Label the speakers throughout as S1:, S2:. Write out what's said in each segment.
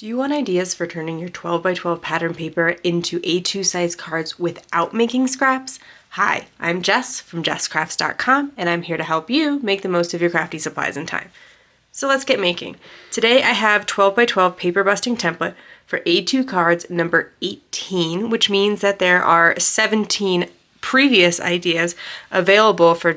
S1: Do you want ideas for turning your 12 by 12 pattern paper into A2 size cards without making scraps? Hi, I'm Jess from JessCrafts.com, and I'm here to help you make the most of your crafty supplies and time. So let's get making. Today I have 12 by 12 paper busting template for A2 cards number 18, which means that there are 17 previous ideas available for at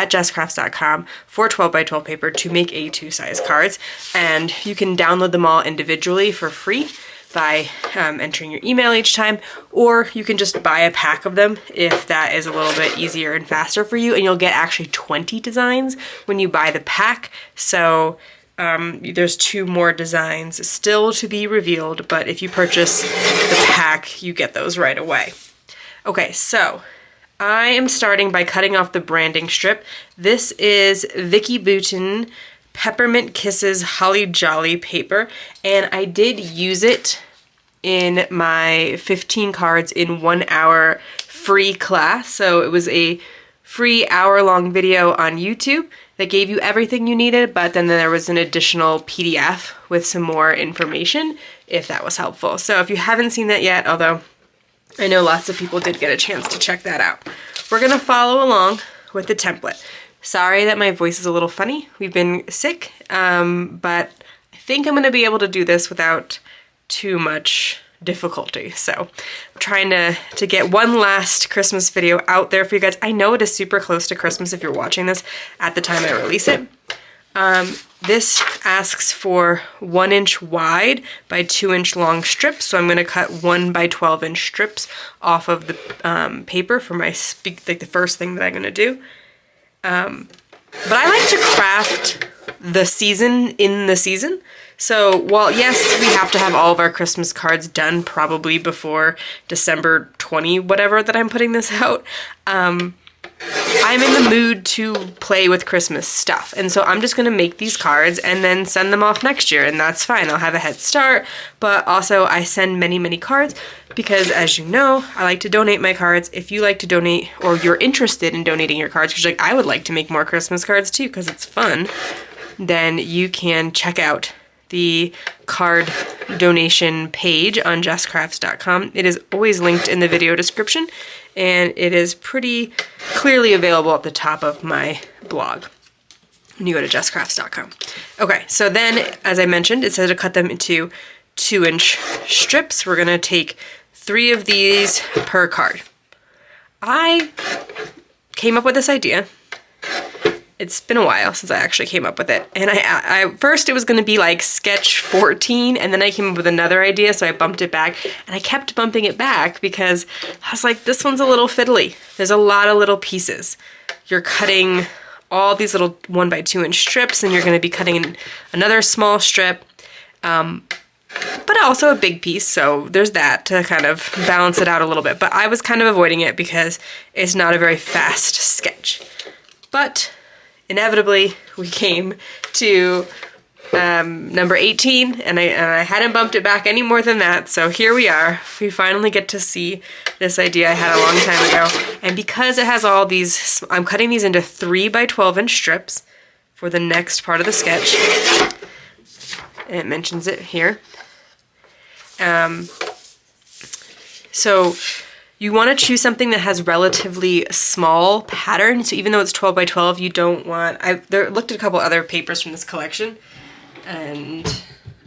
S1: JessCrafts.com for 12 by 12 paper to make A2 size cards, and you can download them all individually for free by entering your email each time, or you can just buy a pack of them if that is a little bit easier and faster for you, and you'll get actually 20 designs when you buy the pack. So there's 2 more designs still to be revealed, but if you purchase the pack, you get those right away. Okay, so I am starting by cutting off the branding strip. This is Vicki Boutin Peppermint Kisses Holly Jolly paper, and I did use it in my 15 cards in 1 hour free class. So it was a free hour-long video on YouTube that gave you everything you needed, but then there was an additional PDF with some more information if that was helpful. So if you haven't seen that yet, although I know lots of people did get a chance to check that out, we're gonna follow along with the template. Sorry that my voice is a little funny. We've been sick, but I think I'm gonna be able to do this without too much difficulty. So I'm trying to get one last Christmas video out there for you guys. I know it is super close to Christmas if you're watching this at the time I release it. This asks for 1 inch wide by 2 inch long strips, so I'm going to cut 1 by 12 inch strips off of the paper for my the first thing that I'm going to do. But I like to craft the season in the season. So while yes, we have to have all of our Christmas cards done probably before December 20 whatever that I'm putting this out, I'm in the mood to play with Christmas stuff, and so I'm just going to make these cards and then send them off next year, and that's fine. I'll have a head start, but also I send many cards because, as you know, I like to donate my cards. If you like to donate, or you're interested in donating your cards, because like I would like to make more Christmas cards too because it's fun, then you can check out the card donation page on JessCrafts.com. It is always linked in the video description, and it is pretty clearly available at the top of my blog when you go to JessCrafts.com. Okay, so then, as I mentioned, it says to cut them into 2 inch strips. We're gonna take 3 of these per card. I came up with this idea. It's been a while since I actually came up with it. And I first it was gonna be like sketch 14, and then I came up with another idea, so I bumped it back. And I kept bumping it back because I was like, this one's a little fiddly. There's a lot of little pieces. You're cutting all these little 1 by 2 inch strips, and you're gonna be cutting in another small strip, but also a big piece, so there's that to kind of balance it out a little bit. But I was kind of avoiding it because it's not a very fast sketch. But inevitably, we came to number 18, and I hadn't bumped it back any more than that, so here we are. We finally get to see this idea I had a long time ago. And because it has all these, I'm cutting these into 3 by 12 inch strips for the next part of the sketch. And it mentions it here. So you want to choose something that has relatively small pattern. So even though it's 12 by 12, you don't want, I looked at a couple other papers from this collection, and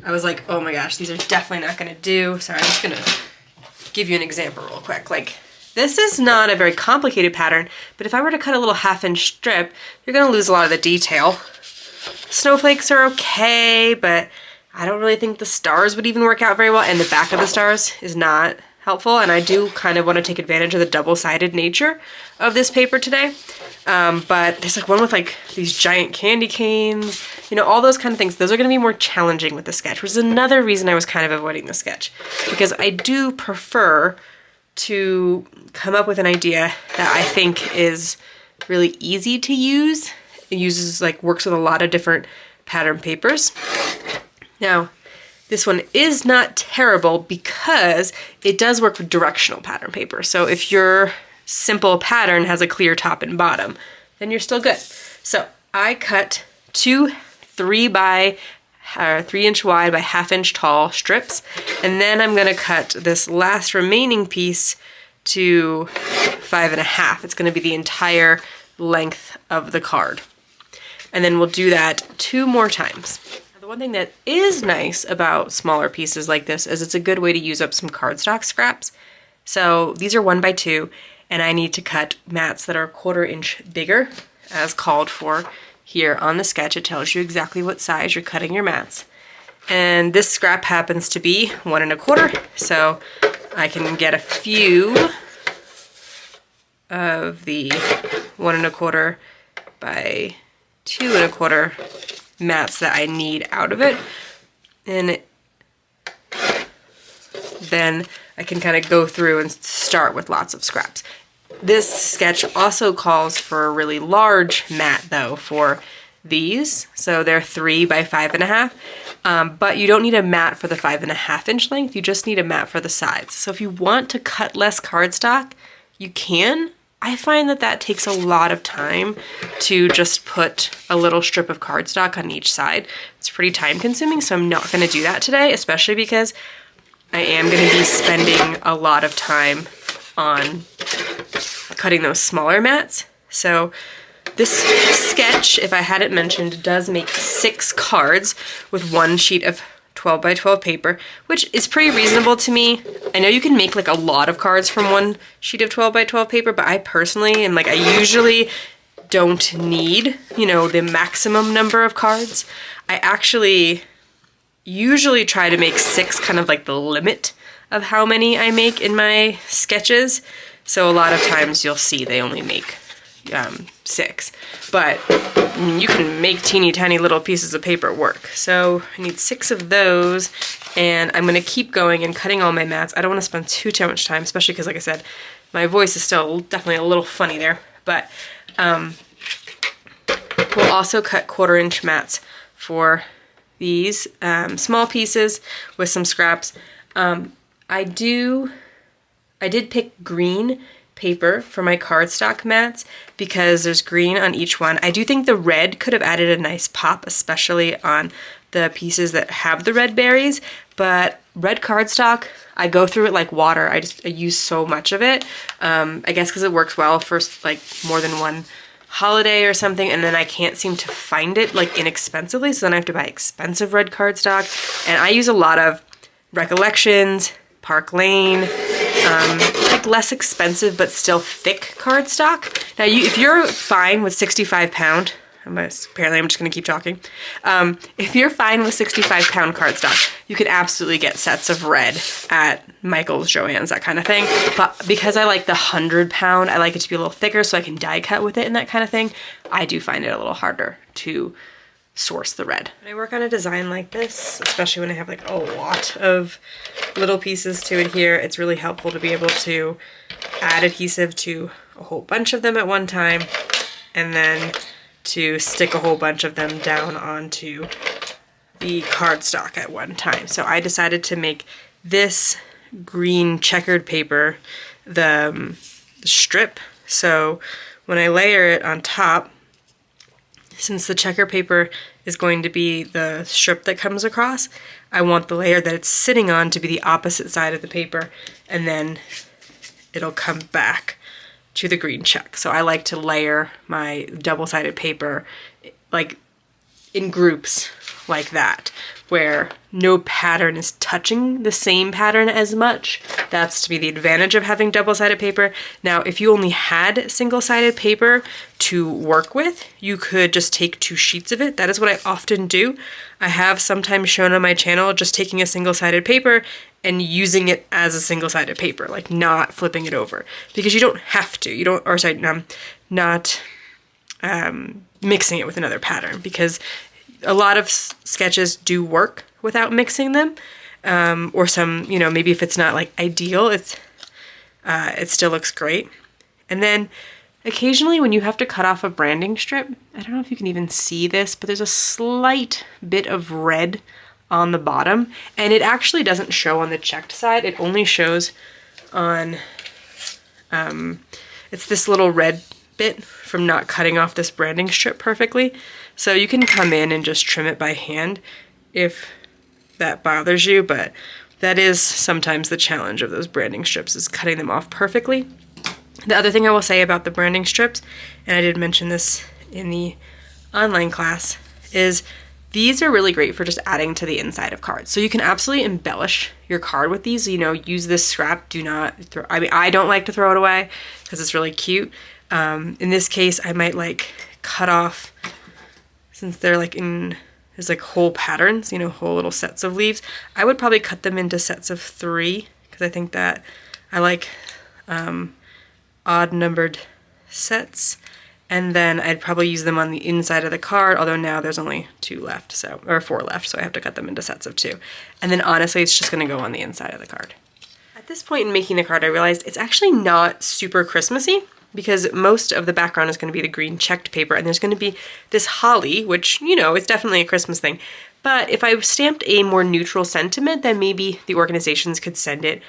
S1: I was like, oh my gosh, these are definitely not going to do. Sorry, I'm just going to give you an example real quick. Like, this is not a very complicated pattern, but if I were to cut a little 1/2 inch strip, you're going to lose a lot of the detail. Snowflakes are okay, but I don't really think the stars would even work out very well, and the back of the stars is not helpful, and I do kind of want to take advantage of the double-sided nature of this paper today. But there's like one with like these giant candy canes, you know, all those kind of things. Those are going to be more challenging with the sketch, which is another reason I was kind of avoiding the sketch, because I do prefer to come up with an idea that I think is really easy to use. It works with a lot of different pattern papers. Now, this one is not terrible because it does work with directional pattern paper. So if your simple pattern has a clear top and bottom, then you're still good. So I cut 2 3 by 3-inch wide by 1/2 inch tall strips. And then I'm gonna cut this last remaining piece to 5.5. It's gonna be the entire length of the card. And then we'll do that 2 more times. The one thing that is nice about smaller pieces like this is it's a good way to use up some cardstock scraps. So these are 1 by 2, and I need to cut mats that are 1/4 inch bigger, as called for here on the sketch. It tells you exactly what size you're cutting your mats. And this scrap happens to be 1 1/4, so I can get a few of the 1 1/4 by 2 1/4 mats that I need out of it. And then I can kind of go through and start with lots of scraps. This sketch also calls for a really large mat though for these. So they're 3 by 5.5, but you don't need a mat for the 5.5 inch length. You just need a mat for the sides. So if you want to cut less cardstock, you can. I find that that takes a lot of time to just put a little strip of cardstock on each side. It's pretty time consuming, so I'm not gonna do that today, especially because I am gonna be spending a lot of time on cutting those smaller mats. So this sketch, if I hadn't mentioned, does make 6 cards with 1 sheet of 12 by 12 paper, which is pretty reasonable to me. I know you can make like a lot of cards from 1 sheet of 12 by 12 paper, but I personally am like, I usually don't need, you know, the maximum number of cards. I actually usually try to make 6 kind of like the limit of how many I make in my sketches. So a lot of times you'll see they only make 6, but you can make teeny tiny little pieces of paper work. So I need 6 of those, and I'm gonna keep going and cutting all my mats. I don't wanna spend too much time, especially because like I said, my voice is still definitely a little funny there, but we'll also cut 1/4 inch mats for these small pieces with some scraps. I did pick green paper for my cardstock mats because there's green on each one. I do think the red could have added a nice pop, especially on the pieces that have the red berries, but red cardstock, I go through it like water. I use so much of it. I guess because it works well for like more than one holiday or something, and then I can't seem to find it like inexpensively, so then I have to buy expensive red cardstock. And I use a lot of Recollections, Park Lane, like less expensive but still thick cardstock. Now if you're fine with 65-pound, apparently I'm just gonna keep talking. If you're fine with 65-pound cardstock, you can absolutely get sets of red at Michael's, Joann's, that kind of thing. But because I like the 100-pound, I like it to be a little thicker so I can die cut with it and that kind of thing, I do find it a little harder to source the red. When I work on a design like this, especially when I have like a lot of little pieces to adhere, it's really helpful to be able to add adhesive to a whole bunch of them at one time, and then to stick a whole bunch of them down onto the cardstock at one time. So I decided to make this green checkered paper the strip. So when I layer it on top, since the checker paper is going to be the strip that comes across, I want the layer that it's sitting on to be the opposite side of the paper, and then it'll come back to the green check. So I like to layer my double-sided paper like in groups like that, where no pattern is touching the same pattern as much. That's to be the advantage of having double-sided paper. Now, if you only had single-sided paper to work with, you could just take 2 sheets of it. That is what I often do. I have sometimes shown on my channel just taking a single-sided paper and using it as a single-sided paper, like not flipping it over, because you don't have to. You don't, or sorry, not mixing it with another pattern, because a lot of sketches do work without mixing them, or some, you know, maybe if it's not like ideal, it still looks great. And then occasionally when you have to cut off a branding strip, I don't know if you can even see this, but there's a slight bit of red on the bottom, and it actually doesn't show on the checked side. It only shows on, it's this little red bit from not cutting off this branding strip perfectly. So you can come in and just trim it by hand, if that bothers you, but that is sometimes the challenge of those branding strips, is cutting them off perfectly. The other thing I will say about the branding strips, and I did mention this in the online class, is these are really great for just adding to the inside of cards. So you can absolutely embellish your card with these. You know, use this scrap, do not throw, I mean, I don't like to throw it away because it's really cute. In this case, I might like cut off, since they're like in, there's like whole patterns, you know, whole little sets of leaves. I would probably cut them into sets of 3 because I think that I like odd numbered sets. And then I'd probably use them on the inside of the card, although now there's only 2 left, so, or 4 left, so I have to cut them into sets of 2. And then honestly, it's just gonna go on the inside of the card. At this point in making the card, I realized it's actually not super Christmassy, because most of the background is gonna be the green checked paper, and there's gonna be this holly, which, you know, it's definitely a Christmas thing. But if I stamped a more neutral sentiment, then maybe the organizations could send it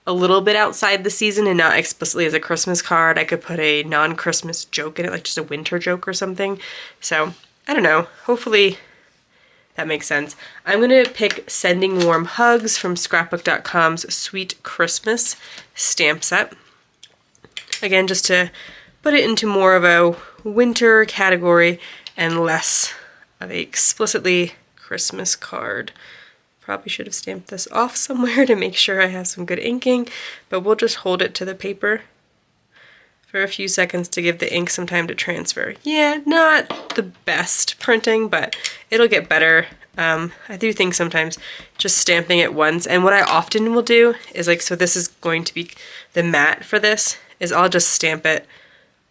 S1: a little bit outside the season and not explicitly as a Christmas card. I could put a non-Christmas joke in it, like just a winter joke or something. So, I don't know. Hopefully that makes sense. I'm gonna pick Sending Warm Hugs from scrapbook.com's Sweet Christmas stamp set. Again, just to put it into more of a winter category and less of a explicitly Christmas card. Probably should have stamped this off somewhere to make sure I have some good inking, but we'll just hold it to the paper for a few seconds to give the ink some time to transfer. Yeah, not the best printing, but it'll get better. I do think sometimes just stamping it once, and what I often will do is like, so this is going to be the mat for this, is I'll just stamp it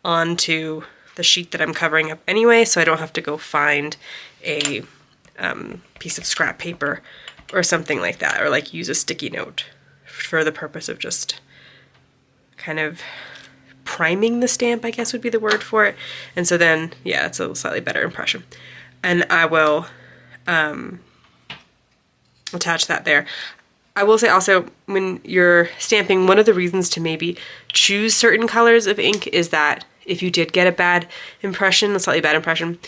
S1: onto the sheet that I'm covering up anyway, so I don't have to go find a piece of scrap paper or something like that, or like use a sticky note for the purpose of just kind of priming the stamp, I guess would be the word for it. And so then, yeah, it's a slightly better impression. And I will attach that there. I will say also, when you're stamping, one of the reasons to maybe choose certain colors of ink is that if you did get a bad impression, a slightly bad impression,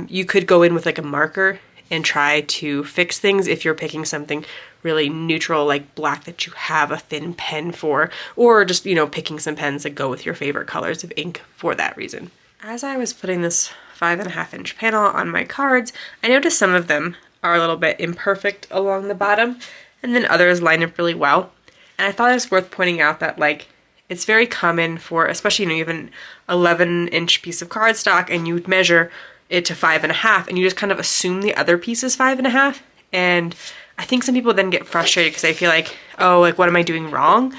S1: you could go in with like a marker and try to fix things if you're picking something really neutral like black that you have a thin pen for, or just, you know, picking some pens that go with your favorite colors of ink for that reason. As I was putting this 5.5 inch panel on my cards, I noticed some of them are a little bit imperfect along the bottom, and then others line up really well. And I thought it was worth pointing out that, like, it's very common for, especially, you know, you have an 11 inch piece of cardstock and you would measure it to 5.5, and you just kind of assume the other piece is 5.5. And I think some people then get frustrated because they feel like, oh, like, what am I doing wrong?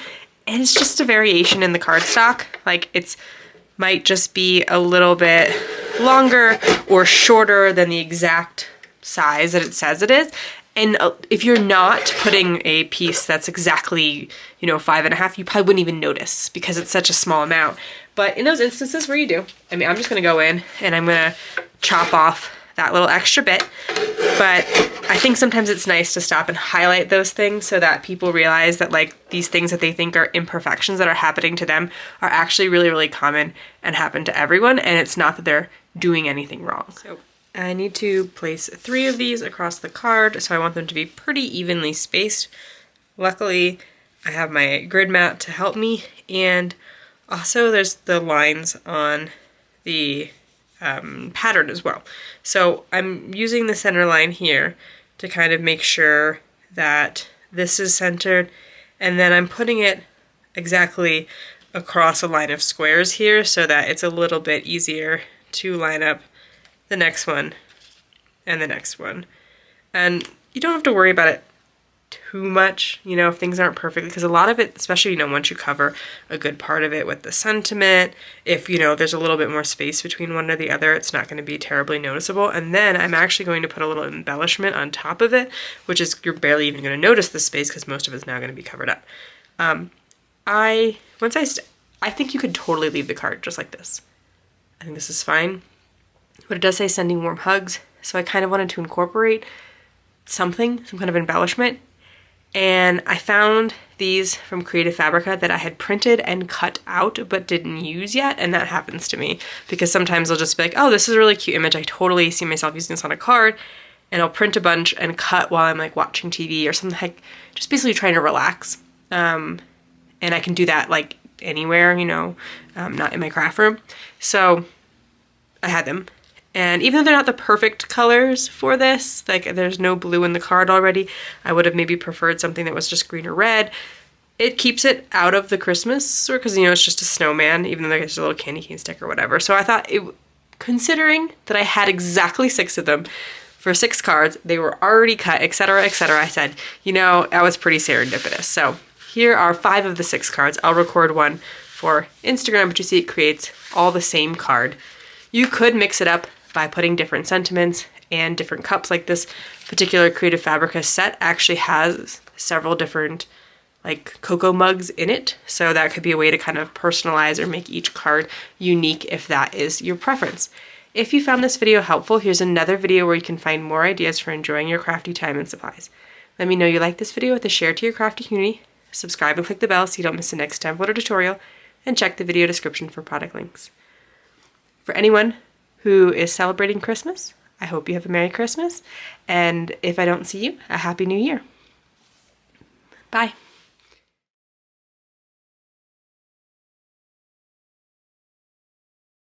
S1: And it's just a variation in the cardstock. Like, it's might just be a little bit longer or shorter than the exact size that it says it is. And if you're not putting a piece that's exactly, you know, 5.5, you probably wouldn't even notice because it's such a small amount. But in those instances where you do, I mean, I'm just gonna go in and I'm gonna chop off that little extra bit. But I think sometimes it's nice to stop and highlight those things so that people realize that, like, these things that they think are imperfections that are happening to them are actually really, really common and happen to everyone, and it's not that they're doing anything wrong. So I need to place 3 of these across the card, so I want them to be pretty evenly spaced. Luckily, I have my grid mat to help me, and also there's the lines on the pattern as well. So I'm using the center line here to kind of make sure that this is centered, and then I'm putting it exactly across a line of squares here so that it's a little bit easier to line up the next one and the next one. And you don't have to worry about it too much, you know, if things aren't perfect, because a lot of it, especially, you know, once you cover a good part of it with the sentiment, if, you know, there's a little bit more space between one or the other, it's not going to be terribly noticeable. And then I'm actually going to put a little embellishment on top of it, which is, you're barely even going to notice the space because most of it's now going to be covered up. I think you could totally leave the card just like this. I think this is fine. But it does say Sending Warm Hugs, so I kind of wanted to incorporate something, some kind of embellishment. And I found these from Creative Fabrica that I had printed and cut out but didn't use yet, and that happens to me because sometimes I'll just be like, oh, this is a really cute image, I totally see myself using this on a card, and I'll print a bunch and cut while I'm like watching TV or something, like just basically trying to relax. And I can do that like anywhere, you know, not in my craft room. So I had them. And even though they're not the perfect colors for this, like there's no blue in the card already, I would have maybe preferred something that was just green or red. It keeps it out of the Christmas, because, you know, it's just a snowman, even though there's a little candy cane stick or whatever. So I thought, considering that I had exactly 6 of them for 6 cards, they were already cut, etc., etc., I said, you know, that was pretty serendipitous. So here are 5 of the 6 cards. I'll record one for Instagram, but you see it creates all the same card. You could mix it up by putting different sentiments and different cups. Like this particular Creative Fabrica set actually has several different like cocoa mugs in it. So that could be a way to kind of personalize or make each card unique if that is your preference. If you found this video helpful, here's another video where you can find more ideas for enjoying your crafty time and supplies. Let me know you like this video with a share to your crafty community, subscribe and click the bell so you don't miss the next template or tutorial, and check the video description for product links. For anyone who is celebrating Christmas, I hope you have a Merry Christmas, and if I don't see you, a Happy New Year. Bye.